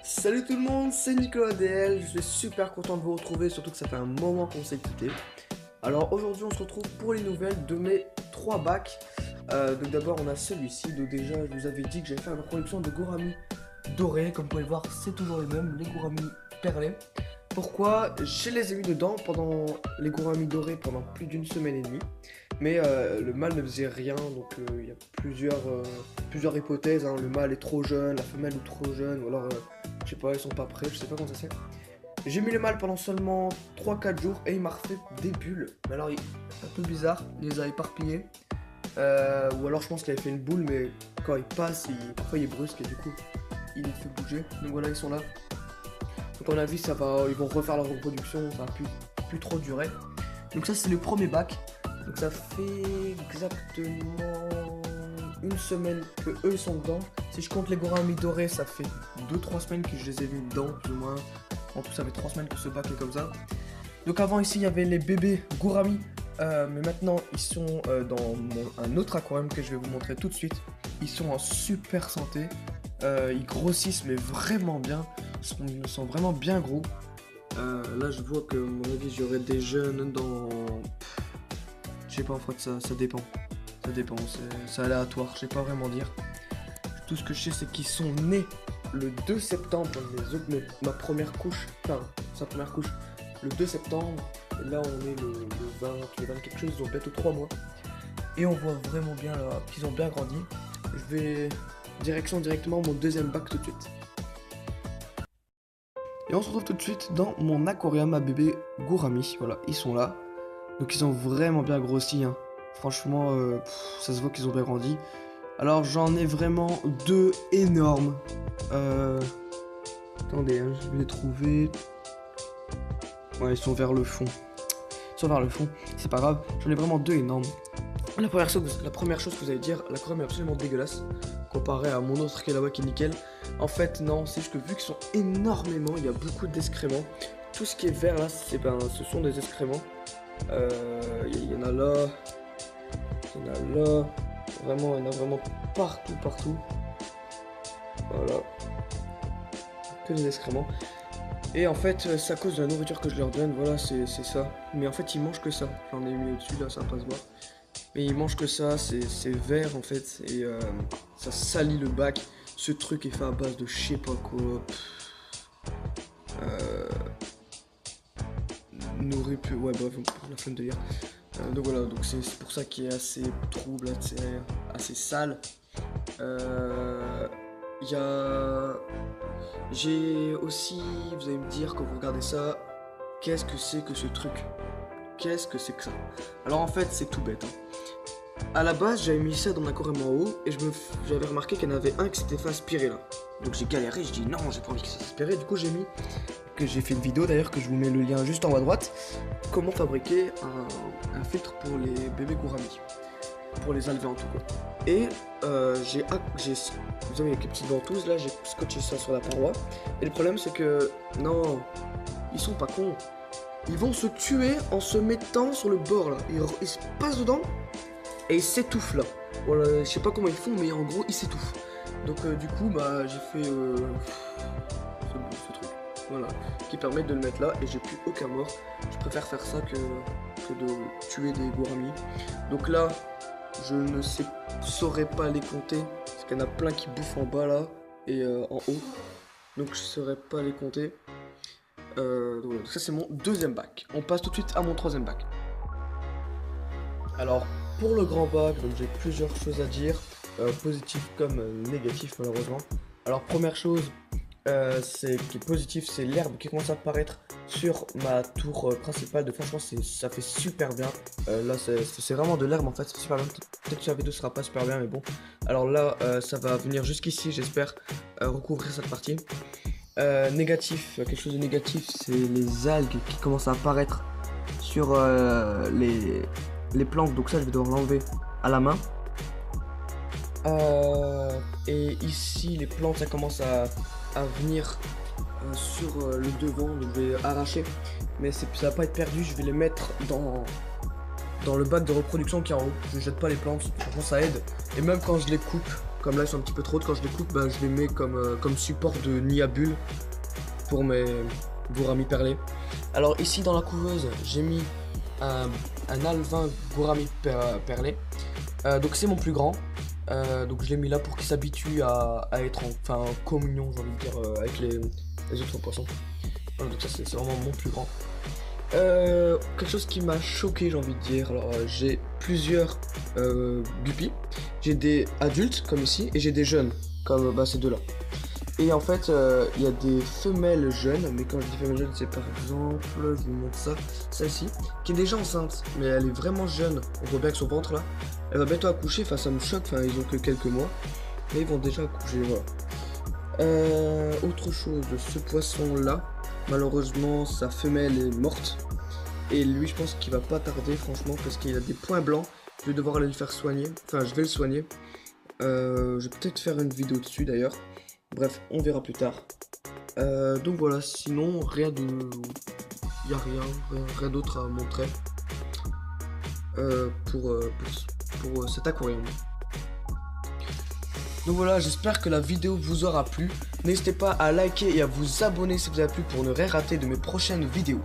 Salut tout le monde, c'est Nicolas DL, je suis super content de vous retrouver, surtout que ça fait un moment qu'on s'est quitté. Alors aujourd'hui on se retrouve pour les nouvelles de mes 3 bacs. Donc d'abord on a celui-ci, donc déjà je vous avais dit que j'avais fait une production de gourami dorés, comme vous pouvez le voir c'est toujours les mêmes, les gourami perlés. Pourquoi? Je les ai eu dedans pendant les gourami dorés pendant plus d'une semaine et demie. Mais le mâle ne faisait rien, donc il y a plusieurs hypothèses, hein. Le mâle est trop jeune, la femelle est trop jeune, ou alors je sais pas, ils sont pas prêts, je sais pas comment ça c'est. J'ai mis le mâle pendant seulement 3-4 jours et il m'a refait des bulles. Mais alors il est un peu bizarre, il les a éparpillés. Ou alors je pense qu'il avait fait une boule, mais quand il passe, parfois il est brusque et du coup il les fait bouger. Donc voilà, ils sont là. Donc à mon avis, ils vont refaire leur reproduction, ça va plus trop durer. Donc ça c'est le premier bac. Donc ça fait exactement une semaine que eux sont dedans. Si je compte les gourami dorés, ça fait 2-3 semaines que je les ai vus dedans, plus ou moins. En tout ça fait 3 semaines que ce bac est comme ça. Donc avant ici il y avait les bébés gourami, mais maintenant ils sont dans un autre aquarium que je vais vous montrer tout de suite. Ils sont en super santé, ils grossissent mais vraiment bien, ils sont vraiment bien gros. Là je vois que à mon avis j'aurai des jeunes dans... Je sais pas, en fait ça dépend. Ça dépend, c'est aléatoire, je sais pas vraiment dire. Tout ce que je sais c'est qu'ils sont nés le 2 septembre, ma première couche, enfin sa première couche, le 2 septembre. Et là on est le 20 quelque chose, ils ont bientôt 3 mois. Et on voit vraiment bien là qu'ils ont bien grandi. Je vais directement mon deuxième bac tout de suite. Et on se retrouve tout de suite dans mon aquarium à bébé gourami. Voilà, ils sont là. Donc ils ont vraiment bien grossi, hein. Franchement, ça se voit qu'ils ont bien grandi. Alors j'en ai vraiment 2 énormes. Attendez, hein, je vais les trouver. Ouais, ils sont vers le fond. C'est pas grave. J'en ai vraiment 2 énormes. La première chose que vous allez dire, l'aquarium est absolument dégueulasse comparé à mon autre qui est là-bas qui est nickel. En fait, non, c'est juste que vu qu'ils sont énormément, il y a beaucoup d'excréments. Tout ce qui est vert là, ce sont des excréments. Il y en a là. Il y en a là. Vraiment, il y en a vraiment partout. Voilà. Que des excréments. Et en fait, c'est à cause de la nourriture que je leur donne. Voilà, c'est ça. Mais en fait, ils mangent que ça. J'en ai mis au-dessus, là, ça va pas se voir. Mais ils mangent que ça. C'est vert, en fait. Et ça salit le bac. Ce truc est fait à base de je sais pas quoi. Nourrit plus. Ouais, bref, la flemme de lire. Donc voilà, donc c'est pour ça qu'il est assez trouble, assez sale. J'ai aussi, vous allez me dire quand vous regardez ça, qu'est-ce que c'est que ce truc? Qu'est-ce que c'est que ça? Alors en fait c'est tout bête, hein. À la base j'avais mis ça dans un aquarium en haut et j'avais remarqué qu'il y en avait un qui s'était fait aspirer là. Donc j'ai galéré, je dis non, j'ai pas envie que ça s'aspire. Du coup j'ai fait une vidéo d'ailleurs que je vous mets le lien juste en haut à droite. Comment fabriquer un filtre pour les bébés gourami, pour les enlever en tout cas. Et vous avez les petites ventouses là, j'ai scotché ça sur la paroi. Et le problème c'est que non, ils sont pas cons. Ils vont se tuer en se mettant sur le bord là. Ils se passent dedans et ils s'étouffent là. Voilà, je sais pas comment ils font, mais en gros ils s'étouffent. Donc du coup bah j'ai fait ce truc. Voilà, qui permet de le mettre là et j'ai plus aucun mort. Je préfère faire ça que de tuer des gourami. Donc là, je ne saurais pas les compter parce qu'il y en a plein qui bouffent en bas là et en haut. Donc je saurais pas les compter. Donc voilà, ça c'est mon deuxième bac. On passe tout de suite à mon troisième bac. Alors pour le grand bac, donc j'ai plusieurs choses à dire, positif comme négatif malheureusement. Alors première chose. Qui est positif, c'est l'herbe qui commence à apparaître sur ma tour principale. De franchement ça fait super bien. Là c'est vraiment de l'herbe en fait, c'est super bien. Peut-être que la vidéo sera pas super bien mais bon. Alors là ça va venir jusqu'ici, j'espère recouvrir cette partie. Négatif, quelque chose de négatif, c'est les algues qui commencent à apparaître sur les plantes. Donc ça je vais devoir l'enlever à la main. Et ici les plantes ça commence à venir sur le devant, donc je vais arracher. mais ça va pas être perdu. Je vais les mettre dans le bac de reproduction qui est en haut. Je jette pas les plantes, franchement ça aide. Et même quand je les coupe, comme là ils sont un petit peu trop hautes, quand je les coupe, bah, je les mets comme support de nid à bulles pour mes gouramis perlés. Alors ici dans la couveuse, j'ai mis un alvin gourami perlé. Donc c'est mon plus grand. Donc je l'ai mis là pour qu'il s'habitue à être en communion, j'ai envie de dire, avec les autres poissons. Voilà, donc ça c'est vraiment mon plus grand. Quelque chose qui m'a choqué, j'ai envie de dire. Alors j'ai plusieurs guppies. J'ai des adultes comme ici et j'ai des jeunes comme ces deux là. Et en fait il y a des femelles jeunes, mais quand je dis femelles jeunes, c'est par exemple, je vous montre ça, celle-ci, qui est déjà enceinte, mais elle est vraiment jeune. On voit bien que son ventre là, elle va bientôt accoucher, enfin ça me choque, enfin ils ont que quelques mois, mais ils vont déjà accoucher, voilà. Autre chose, ce poisson là, malheureusement sa femelle est morte, et lui je pense qu'il va pas tarder franchement, parce qu'il a des points blancs, je vais devoir aller le faire soigner, enfin je vais le soigner. Je vais peut-être faire une vidéo dessus d'ailleurs. Bref, on verra plus tard. Donc voilà, sinon rien de... Il n'y a rien d'autre à montrer pour cet aquarium. Donc voilà, j'espère que la vidéo vous aura plu. N'hésitez pas à liker et à vous abonner si vous avez plu pour ne rien rater de mes prochaines vidéos.